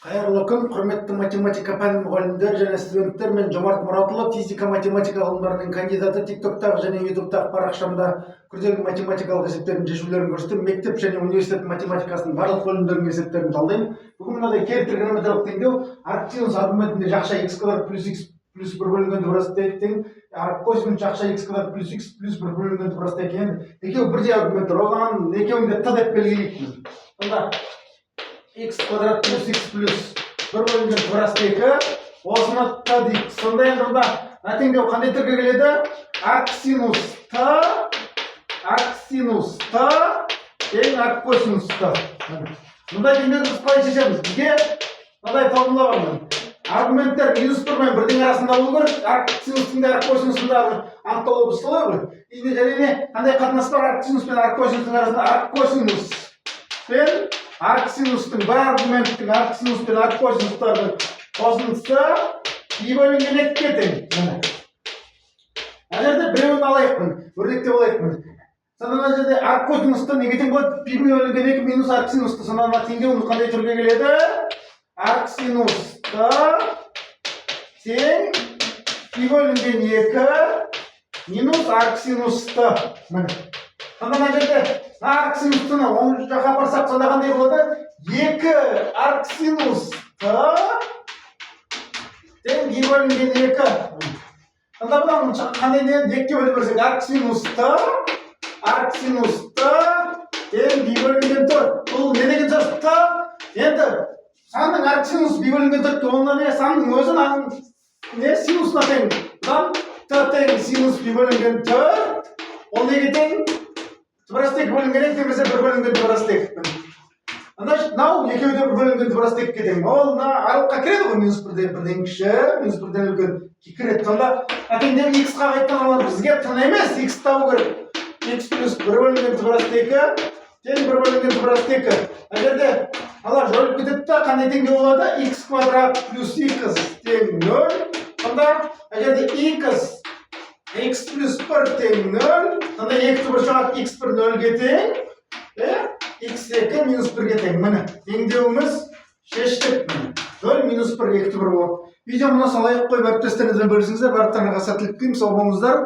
Қайырлы күн, құрметті математика пәні мұғалімдер және студенттер. Мен Жомарт Мұратұлы, физика-математика ғылымдарының кандидаты. TikToктағы және YouTube'тағы парақшамда күрделі математикалық есептердің шешулерін көрсетемін. Мектеп және университет математикасының барлық бөлімдерінің есептерін талдаймын. Бүгін мынадай кері тригонометриялық теңдеу арксинус аргументінде жақша x квадрат плюс x плюс 1 бөлінген тұбырасты тең, косинус жақша x квадрат плюс x плюс 1 бөлінген тұбырасты екен. Екеуі бірдей аргументтер, оған екеуінде т деп белгілейміз. Сонда x квадрат плюс x плюс 1 бөлінген тұбырасты 2, осыны т дейік. Сонда енді бұнда теңдеу қандай түрге келеді? Арксинус т тең арккосинус т. Мұндай теңдеуді біз қалай шешеміз? Бізге мынадай формула бар. Аргументтер минус 1 мен 1-дің арасында болу керек. Арксинустың да арккосинустың да анықталуы біз солай ғой. Және қандай қатынас бар арксинус пен арккосинустың арасында? Арккосинус пен арксинустың бір аргументтің арксинус пен арккосинустардың қосындысы и бөлінген 2-ге тең. Мына жерде біреуін алайықпын, өрнектеп алайықпын. Сонда мына жерде арккосинусты неге тең болады? Пи бөлінген 2 минус арксинусты. Сонда мына теңдеуіміз қандай түрге келеді? Арксинусты тең пи бөлінген 2 минус арксинусты. Сонда мына жерде арксинустыны оң жаққа апарсақ, сонда қандай болады? 2 арксинусты тең пи бөлінген 2. Сонда бұдан қандай деген 2-ге бөліп берсек, арксинусты тең пи бөлінген 4. Бұл не деген сөз? Т. Енді санның арксинус пи бөлінген 4-ке, онда не санның өзін не синусына тең. Бұдан т тең синус пи бөлінген 4. Ол неге тең? Тұбырасты 2 бөлінген 2 немесе 1 бөлінген тұбырасты 2. Мынау екеуі де 1 бөлінген тұбырасты 2-ге тең. Ол аралыққа кіреді ғой, минус 1-ден кіші, минус 1-ден үлкен кіреді. Сонда теңдеу x-қа қайттан алады, бізге т емес, x табу керек. X плюс 1 бөлінген тұбырасты 2 тең 1 бөлінген тұбырасты 2. Әгерде алар жойылып кетеді, қандай теңдеу болады? X квадрат плюс x тең 0. Сонда әгерде x плюс 1 тең 0. Сонда 2 тұбыр шығады, x1 0-ге тең, x2 минус 1-ге тең. Міне, теңдеуіміз шештік. 0 минус 1 2 тұбыр болады. Видеомды солай қойып әріптестеріңізбен бөлісіңіздер. Барлықтарыңызға сәттілік тілеймін, сау болыңыздар.